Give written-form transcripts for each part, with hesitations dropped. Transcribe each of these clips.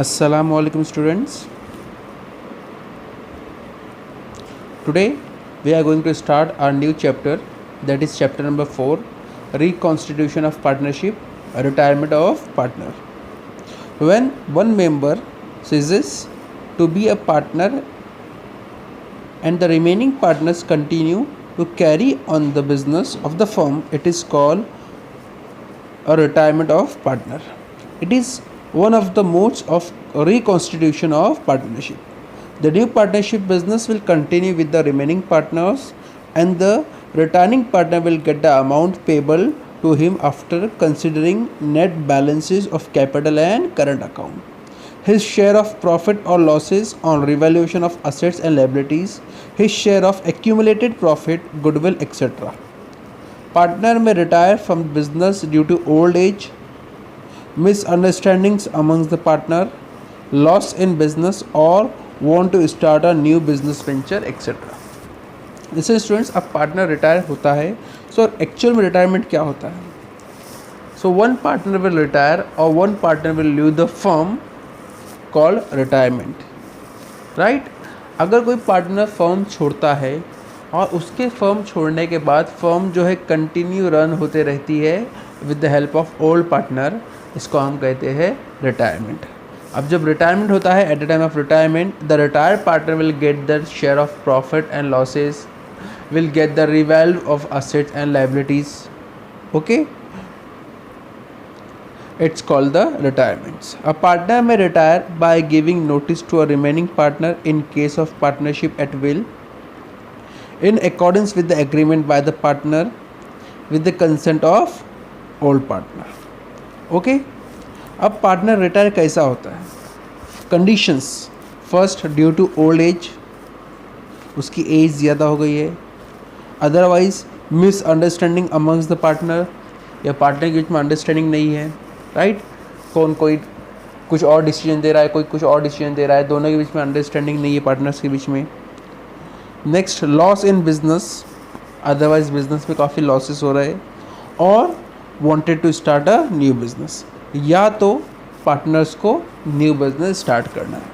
Assalamu alaikum students. Today we are going to start our new chapter, that is chapter number 4, reconstitution of partnership, retirement of partner. When one member ceases to be a partner and the remaining partners continue to carry on the business of the firm, it is called a retirement of partner. It is one of the modes of reconstitution of partnership. The new partnership business will continue with the remaining partners, and the returning partner will get the amount payable to him after considering net balances of capital and current account, his share of profit or losses on revaluation of assets and liabilities, his share of accumulated profit, goodwill, etc. Partner may retire from business due to old age, misunderstandings amongst the partner, loss in business, or want to start a new business venture, etc. जैसे students अब partner retire होता है, so actual में retirement क्या होता है? So one partner will retire और one partner will leave the firm called retirement, right. अगर कोई पार्टनर फर्म छोड़ता है और उसके फर्म छोड़ने के बाद फर्म जो है कंटिन्यू रन होते रहती है with the help of old partner, इसको हम कहते हैं रिटायरमेंट. अब जब रिटायरमेंट होता है, at the time of retirement the retired partner will get the share of profit and losses, will get the revalue of assets and liabilities. Okay, it's called the retirements. A partner may retire by giving notice to a remaining partner in case of partnership at will, in accordance with the agreement by the partner with the consent of old partner. Okay, अब partner retire कैसा होता है? Conditions. First, due to old age, उसकी age ज़्यादा हो गई है. Otherwise misunderstanding amongst the partner, या पार्टनर के बीच में अंडरस्टैंडिंग नहीं है, राइट. कोई कुछ और डिसीजन दे रहा है, कोई कुछ और डिसीजन दे रहा है, दोनों के बीच में अंडरस्टैंडिंग नहीं है पार्टनर्स के बीच में. Next, loss in business, otherwise business में काफ़ी लॉसेस हो रहे हैं, और wanted to start a new business, या तो पार्टनर्स को न्यू बिजनेस स्टार्ट करना है.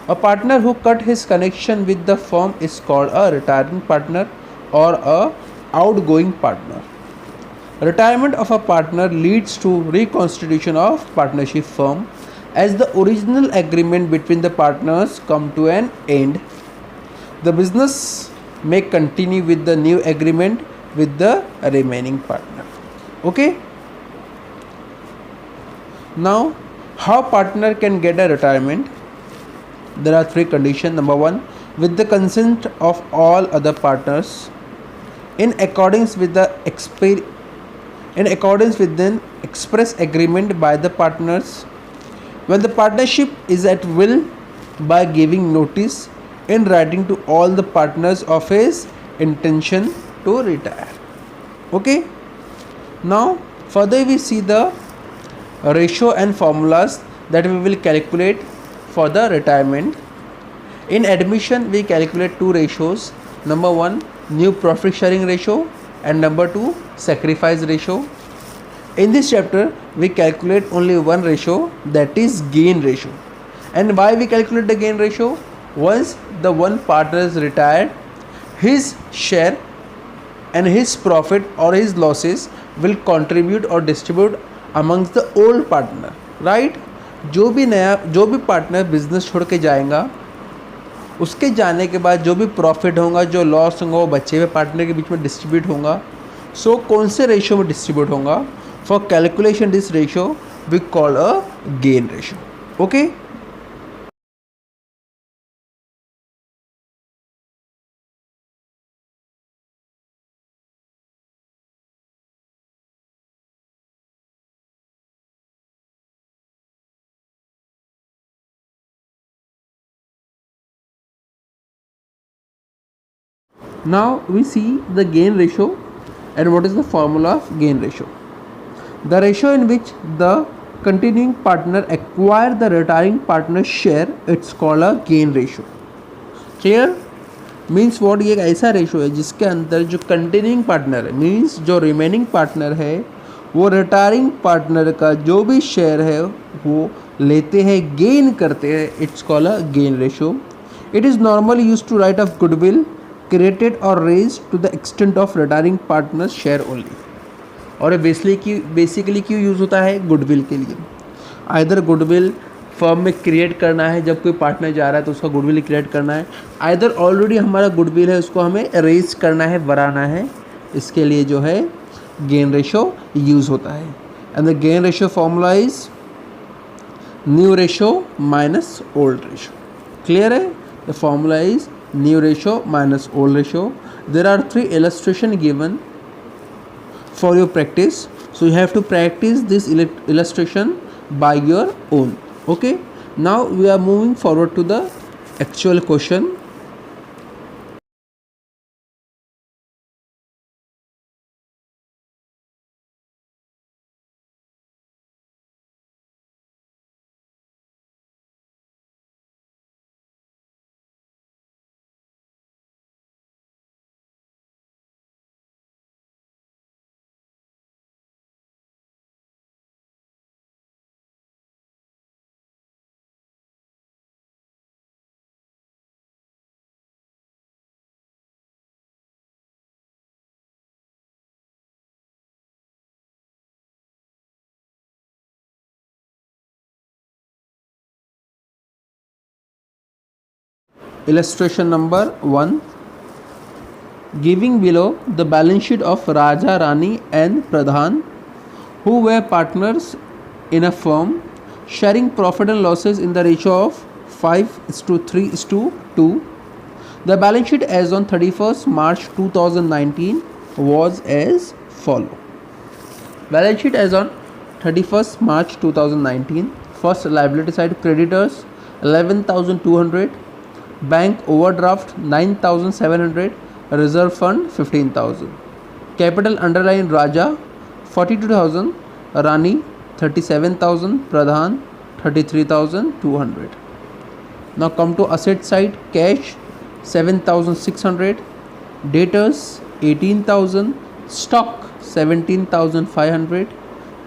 A partner who cut his connection with the firm is called a retiring partner or a outgoing partner. Retirement of a partner leads to reconstitution of partnership firm as the original agreement between the partners come to an end. The business may continue with the new agreement with the remaining partner. Okay? Now, how partner can get a retirement? There are three conditions. Number one, with the consent of all other partners, in accordance with an express agreement by the partners, when the partnership is at will, by giving notice in writing to all the partners of his intention to retire. Okay. Now further we see the ratio and formulas that we will calculate for the retirement. In admission we calculate two ratios. Number one, new profit sharing ratio, and number two, sacrifice ratio. In this chapter we calculate only one ratio, that is gain ratio. And why we calculate the gain ratio? Once the one partner is retired, his share and his profit or his losses will contribute or distribute amongst the old partner, right. जो भी partner business छोड़ के जाएगा, उसके जाने के बाद जो भी प्रॉफिट होगा, जो लॉस होगा, वो बचे हुए पार्टनर के बीच में डिस्ट्रीब्यूट होगा. सो कौन से रेशियो में डिस्ट्रीब्यूट होगा? For calculation this ratio we call a gain ratio. Okay. Now we see the gain ratio and what is the formula of gain ratio. The ratio in which the continuing partner acquire the retiring partner's share, it's called a gain ratio. Clear? Means what, ये एक ऐसा ratio है जिसके अंदर जो continuing partner है, means जो remaining partner है, वो रिटायरिंग पार्टनर का जो भी शेयर है वो लेते हैं, गेन करते हैं, it's called a gain ratio. It is normally use to write off goodwill created और raise to the extent of retiring partners share only. और बेसिकली क्यों यूज़ होता है? गुडविल के लिए. आइदर गुडविल फर्म में क्रिएट करना है, जब कोई पार्टनर जा रहा है तो उसका गुडविल क्रिएट करना है. आइदर ऑलरेडी हमारा गुडविल है, उसको हमें रेज करना है, बढ़ाना है. इसके लिए जो है गेन रेशो यूज़ होता है. And the gain ratio formula is new ratio minus old ratio. Clear है? The formula is new ratio minus old ratio. There are 3 illustration given for your practice, so you have to practice this illustration by your own. Okay, now we are moving forward to the actual question. Illustration number 1, giving below the balance sheet of Raja, Rani and Pradhan, who were partners in a firm, sharing profit and losses in the ratio of 5:3:2. The balance sheet as on 31st March 2019 was as follow. Balance sheet as on 31st March 2019. First liability side, creditors 11,200, bank overdraft 9,700, reserve fund 15,000. Capital underlying Raja 42,000, Rani 37,000, Pradhan 33,200. Now come to asset side, cash 7,600, debtors 18,000, stock 17,500,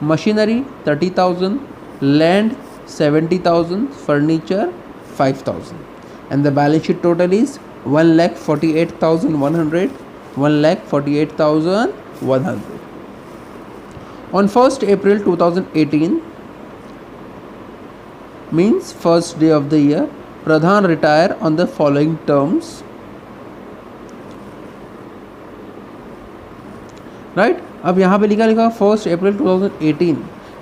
machinery 30,000, land 70,000, furniture 5,000. And the balance sheet total is 1,48,100, 1,48,100. On 1st April 2018, means first day of the year, Pradhan retire on the following terms. Right, अब यहाँ पे लिखा 1st April 2018.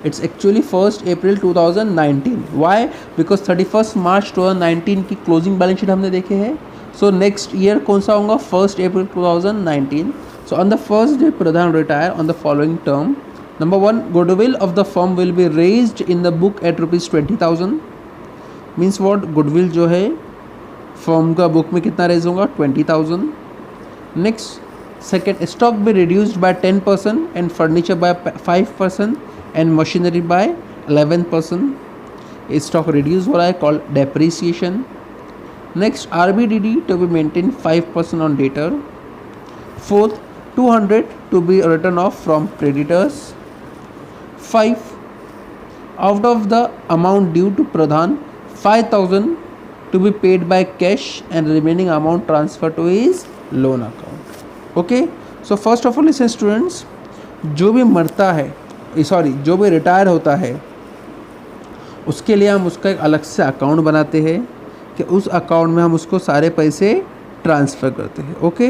It's actually 1st April 2019. Why? Because 31st March 2019 की closing balance sheet हमने देखे हैं. So next year कौन सा होगा? 1st April 2019. So on the first day Pradhan retire on the following term. Number 1, goodwill of the firm will be raised in the book at ₹20,000. Means what? Goodwill जो है firm का book में कितना raise होगा? 20,000. Next, second, stock be reduced by 10% and furniture by 5% and machinery by 11%. Stock reduce हो रहा है, called depreciation. Next, RBDD to be maintained 5% on debtor. Fourth, 200 to be written off from creditors. 5, out of the amount due to Pradhan, 5,000 to be paid by cash and remaining amount transferred to his loan account. Okay, so first of all listen students, जो भी मरता है, sorry, जो भी retire होता है, उसके लिए हम उसका एक अलग से अकाउंट बनाते हैं कि उस अकाउंट में हम उसको सारे पैसे ट्रांसफ़र करते हैं. ओके,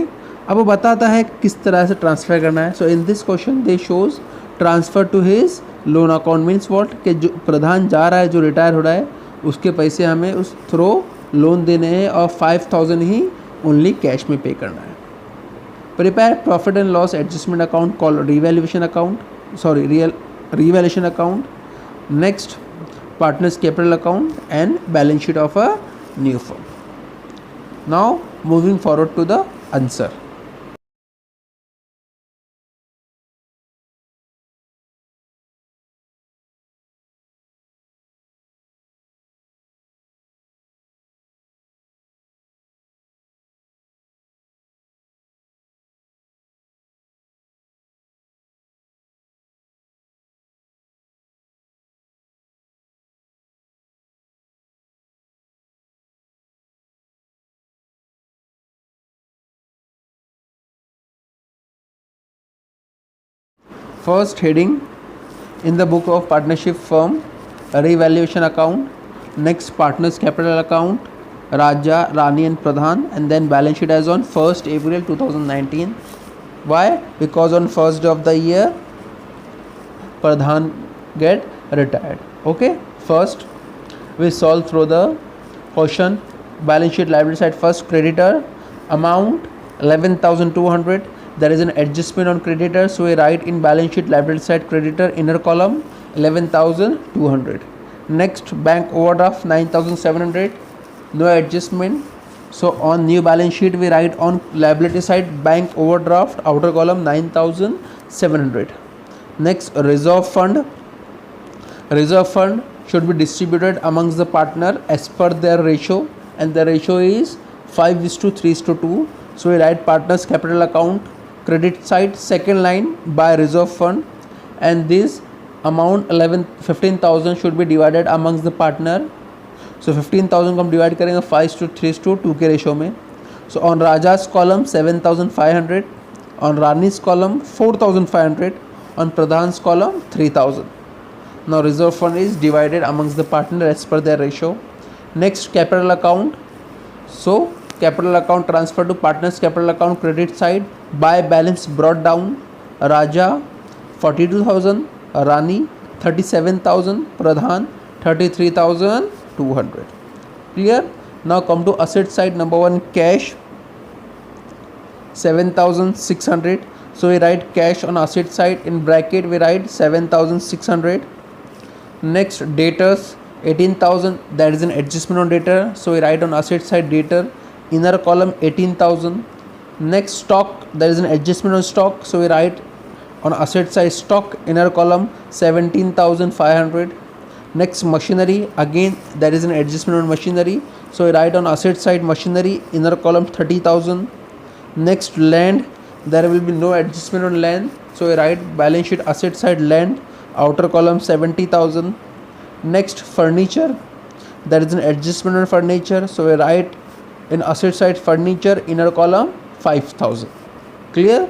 अब वो बताता है किस तरह से ट्रांसफ़र करना है. So in this question they shows transfer to his loan account. Means what? कि जो प्रधान जा रहा है, जो रिटायर हो रहा है, उसके पैसे हमें उस थ्रो लोन देने हैं और 5,000 ही ओनली कैश में पे करना है. Prepare profit and loss adjustment account called revaluation account. Revaluation account. Next, partners capital account and balance sheet of a new firm. Now moving forward to the answer. First heading in the book of partnership firm, revaluation account, next partners capital account, Raja, Rani and Pradhan, and then balance sheet as on 1st April 2019. Why? Because on first day of the year Pradhan get retired. Okay, first we solve through the question. Balance sheet liability side, first creditor amount 11,200. There is an adjustment on creditor, so we write in balance sheet liability side creditor inner column 11,200. Next bank overdraft 9,700, no adjustment, so on new balance sheet we write on liability side bank overdraft outer column 9,700. Next reserve fund should be distributed amongst the partner as per their ratio, and the ratio is 5:3:2. So we write partners capital account credit side second line by reserve fund, and this amount 15,000 should be divided amongst the partner. So 15,000 को हम divide करेंगे 5:3:2 के ratio में. So on Raja's column 7,500, on Rani's column 4,500, on Pradhan's column 3,000. Now reserve fund is divided amongst the partner as per their ratio. Next capital account. So capital account transfer to partners capital account credit side by balance brought down. Raja 42,000, Rani 37,000, Pradhan 33,200. Clear? Now come to asset side. Number one, cash 7,600. So we write cash on asset side, in bracket we write 7,600. Next debtors 18,000, that is an adjustment on debtor, so we write on asset side debtor inner column 18,000. Next stock, there is an adjustment on stock, so we write on asset side stock inner column 17,500. Next machinery, again there is an adjustment on machinery, so we write on asset side machinery inner column 30,000. Next land, there will be no adjustment on land, so we write balance sheet asset side land outer column 70,000. Next furniture, there is an adjustment on furniture, so we write in asset side furniture inner column 5,000. Clear?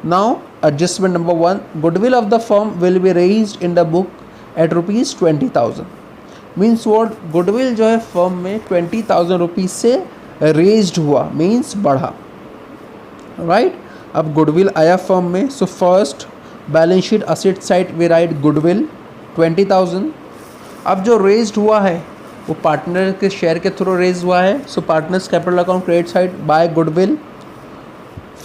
Now adjustment number one, goodwill of the firm will be raised in the book at rupees 20,000. Means what, goodwill जो है firm में 20,000 rupees से raised हुआ, means बढ़ा. Right, अब goodwill आया firm में, so first balance sheet asset side we write goodwill 20,000. अब जो रेज्ड हुआ है वो पार्टनर के शेयर के थ्रू रेज हुआ है, so partners capital account credit side by goodwill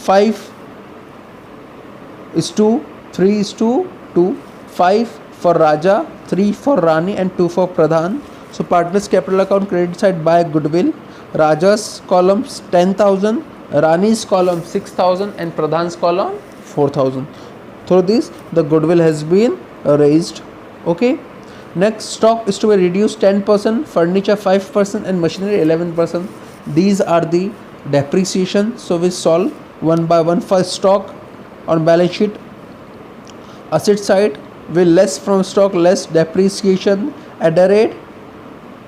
5:3:2, 5 for Raja, 3 for Rani and 2 for Pradhan. So partners capital account credit side by goodwill, Raja's column 10,000, Rani's column 6,000 and Pradhan's column 4,000. Through this the goodwill has been raised. Okay, next stock is to be reduced 10%, furniture 5% and machinery 11%. These are the depreciation, so we solve one by one. For stock on balance sheet asset side, will less from stock, less depreciation at the rate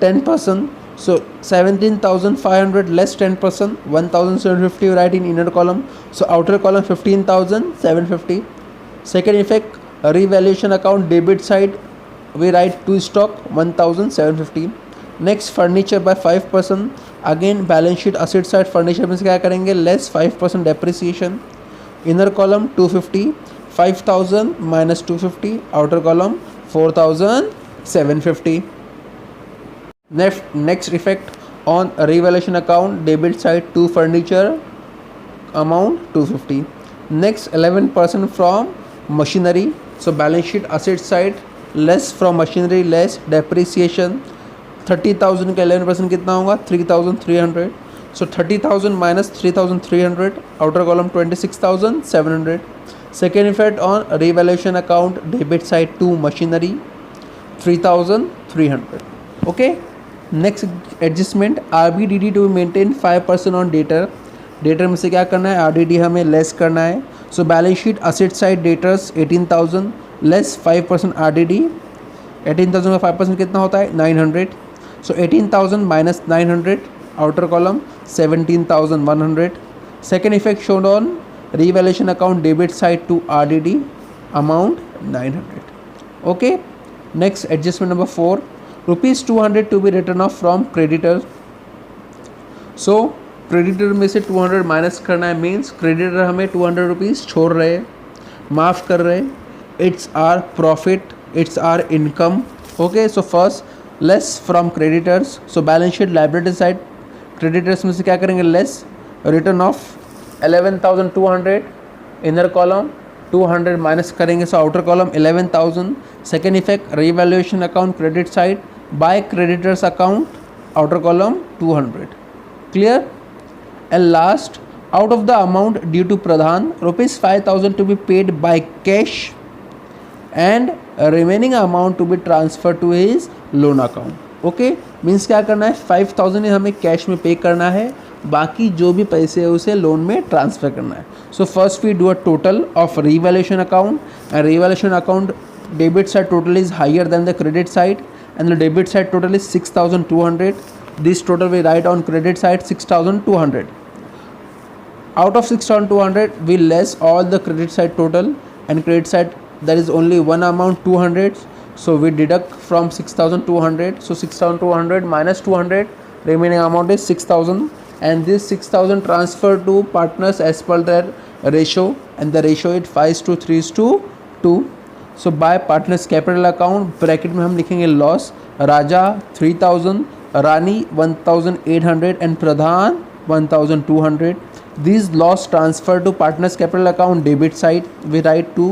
10%. So 17,500 less 10%, 1,750 write in inner column. So outer column 15,750. Second effect, revaluation account debit side we write to stock 1,750. Next furniture by 5%. Again balance sheet asset side furniture में क्या करेंगे, less 5% depreciation. Inner column 250, 5,000 minus 250, outer column 4,750. Next effect on revaluation account debit side to furniture amount 250. Next 11% from machinery, so balance sheet asset side less from machinery, less depreciation. 30,000 का 11% कितना होगा, 3,300. So 30,000 minus 3,300, outer column 26,700. Second effect on revaluation account debit side to machinery 3,300. Okay, next adjustment RBDD to maintain 5% on debtor. Debtor में से क्या करना है, RDD हमें less करना है. So balance sheet asset side debtors 18,000 less 5% RDD. 18,000 का 5% कितना होता है, 900. So 18,000 minus 900, outer column 17,100. Second effect shown on revaluation account debit side to RDD amount 900. Okay, next adjustment number 4, rupees 200 to be written off from creditors. So creditor में से 200 minus करना है, means creditor हमें 200 rupees छोड़ रहे हैं, माफ़ कर रहे हैं. It's our profit, it's our income. Okay, so first less from creditors. So balance sheet liability side creditors में से क्या करेंगे, less return of 11,200 inner column, 200 minus करेंगे, so outer column 11,000. Second effect revaluation account credit side by creditors account, outer column 200. Clear? And last, out of the amount due to Pradhan, rupees 5,000 to be paid by cash and remaining amount to be transferred to his loan account. Okay, means क्या करना है, 5,000 हमें cash में पे करना है, बाकी जो भी पैसे है उसे लोन में ट्रांसफ़र करना है. So first we do a total of revaluation account, and revaluation account debit side total is higher then the credit side, and the debit side total is 6,200. This total we write on credit side 6,200. Out of 6,200 we less all the credit side total, and credit side there is only one amount 200, so we deduct from 6,200. So 6,200 minus 200, remaining amount is 6,000, and this 6,000 transfer to partners as per their ratio, and the ratio is 5:3:2. So by partners capital account bracket में हम लिखेंगे loss, Raja 3,000, Rani 1,800 and Pradhan 1,200. These loss transfer to partners capital account debit side, we write to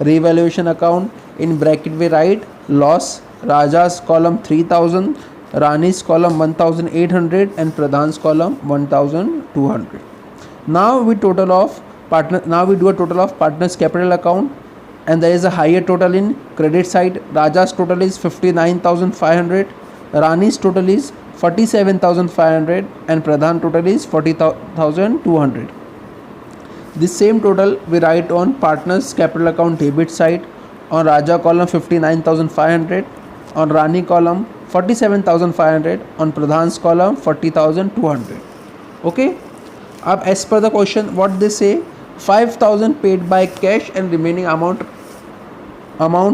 revaluation account, in bracket we write loss, Raja's column 3,000, Rani's column 1,800 and Pradhan's column 1,200. Now we do a total of partners capital account, and there is a higher total in credit side. Raja's total is 59,500, Rani's total is 47,500 and Pradhan total is 40,200. This same total we write on partners capital account debit side. On Raja column 59,500, on Rani column 47,500, on Pradhan's column 40,200. Okay, अब as per the question what they say, 5,000 paid by cash and remaining amount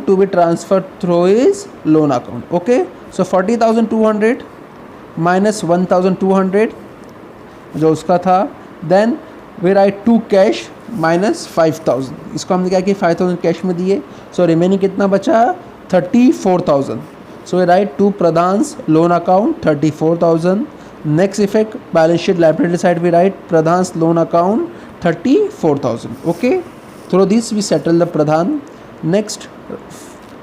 to be transferred through his loan account. Okay, so 40,200 minus 1,200 जो उसका था, then we write to cash minus 5,000. इसको हमने क्या किया, 5,000 cash में दिए, सो रिमेनिंग कितना बचा, 34,000. So we write to Pradhan's loan account 34,000. Next effect balance sheet liability side we write Pradhan's loan account 34,000. Okay, through this we settle the Pradhan. Next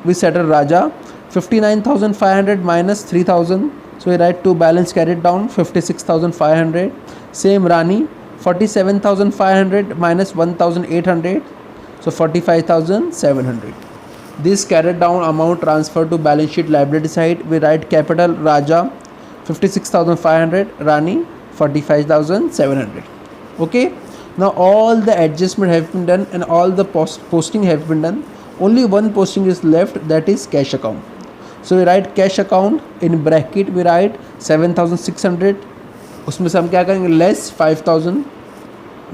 we settle Raja 59,500 minus 3,000. So we write to balance carried down 56,500. Same Rani 47,500 minus 1,800, so 45,700. This carried down amount transferred to balance sheet liability side. We write capital Raja 56,500, Rani 45,700. Okay. Now all the adjustment have been done and all the posting have been done. Only one posting is left, that is cash account. So we write cash account, in bracket we write 7,600. उसमें से हम क्या करेंगे, less 5,000,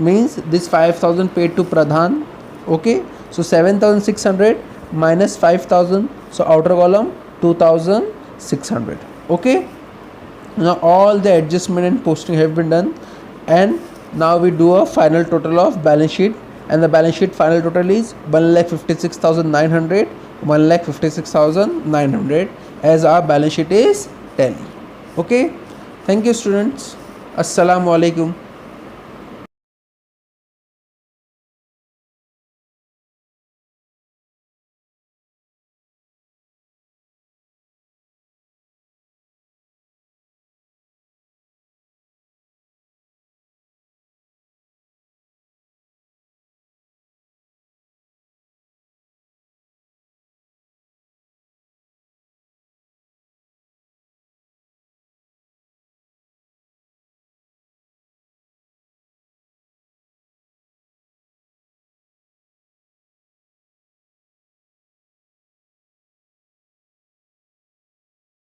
means this 5,000 paid to Pradhan. Okay, so 7,600 minus 5,000, so outer column 2,600. Okay, now all the adjustment and posting have been done, and now we do a final total of balance sheet, and the balance sheet final total is 1,56,900, 1,56,900 as our balance sheet is tally. Okay, thank you students. Assalamu alaikum.